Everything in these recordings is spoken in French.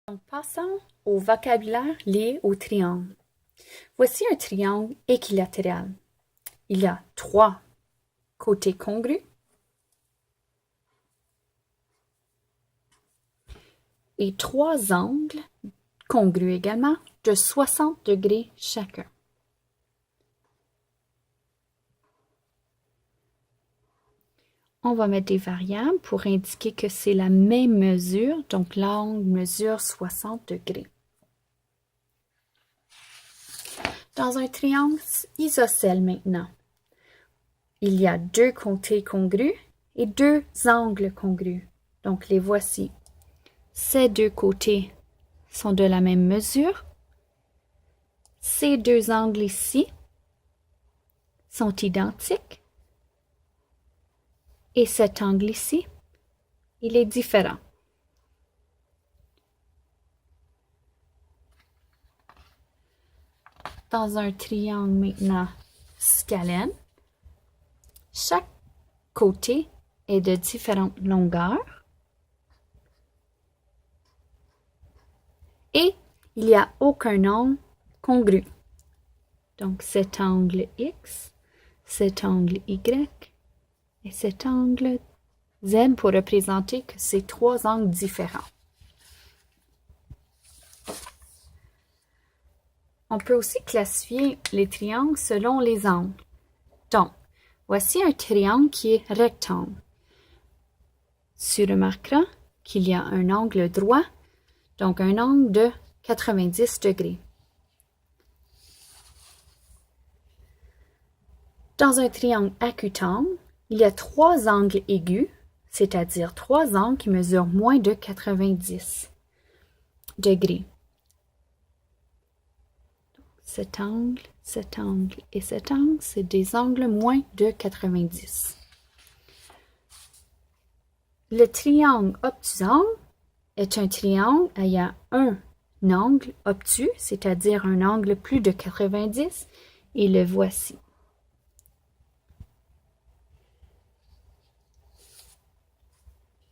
Donc, passons au vocabulaire lié au triangle. Voici un triangle équilatéral. Il y a 3 côtés congrus et 3 angles congrus également de 60 degrés chacun. On va mettre des variables pour indiquer que c'est la même mesure, donc l'angle mesure 60 degrés. Dans un triangle isocèle maintenant, il y a 2 côtés congrus et 2 angles congrus. Donc les voici. Ces 2 côtés sont de la même mesure. Ces 2 angles ici sont identiques. Et cet angle ici, il est différent. Dans un triangle maintenant scalène, chaque côté est de différentes longueurs et il n'y a aucun angle congru. Donc cet angle X, cet angle Y et cet angle Z pour représenter que c'est 3 angles différents. On peut aussi classifier les triangles selon les angles. Donc, voici un triangle qui est rectangle. Tu remarqueras qu'il y a un angle droit, donc un angle de 90 degrés. Dans un triangle acutangle, il y a 3 angles aigus, c'est-à-dire 3 angles qui mesurent moins de 90 degrés. Cet angle et cet angle, c'est des angles moins de 90. Le triangle obtusangle est un triangle ayant un angle obtus, c'est-à-dire un angle plus de 90, et le voici.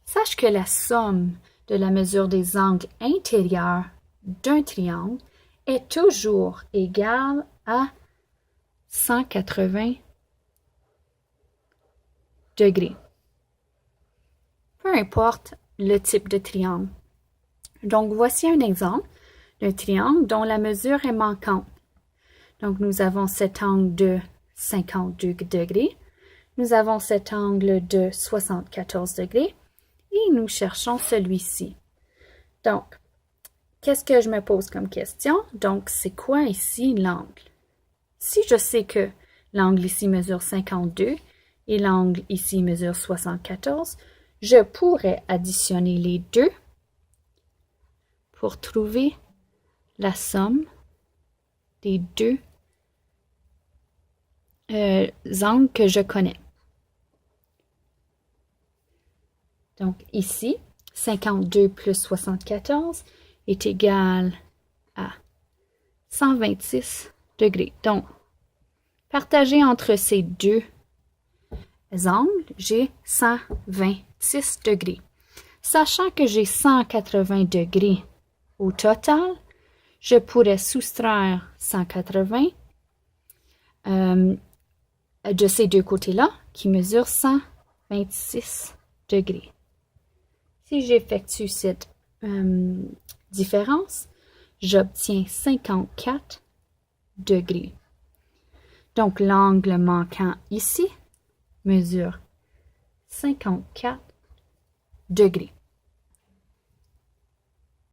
Sache que la somme de la mesure des angles intérieurs d'un triangle est toujours égale à 180 degrés. Peu importe le type de triangle. Donc, voici un exemple d'un triangle dont la mesure est manquante. Donc, nous avons cet angle de 52 degrés. Nous avons cet angle de 74 degrés. Et nous cherchons celui-ci. Donc, qu'est-ce que je me pose comme question? Donc, c'est quoi ici l'angle? Si je sais que l'angle ici mesure 52 et l'angle ici mesure 74, je pourrais additionner les deux pour trouver la somme des deux angles que je connais. Donc ici, 52 plus 74 est égal à 126 degrés. Donc, partagé entre ces deux angles, j'ai 126 degrés. Sachant que j'ai 180 degrés au total, je pourrais soustraire 180 de ces deux côtés-là qui mesurent 126 degrés. Si j'effectue cette différence, j'obtiens 54 degrés. Donc, l'angle manquant ici mesure 54 degrés.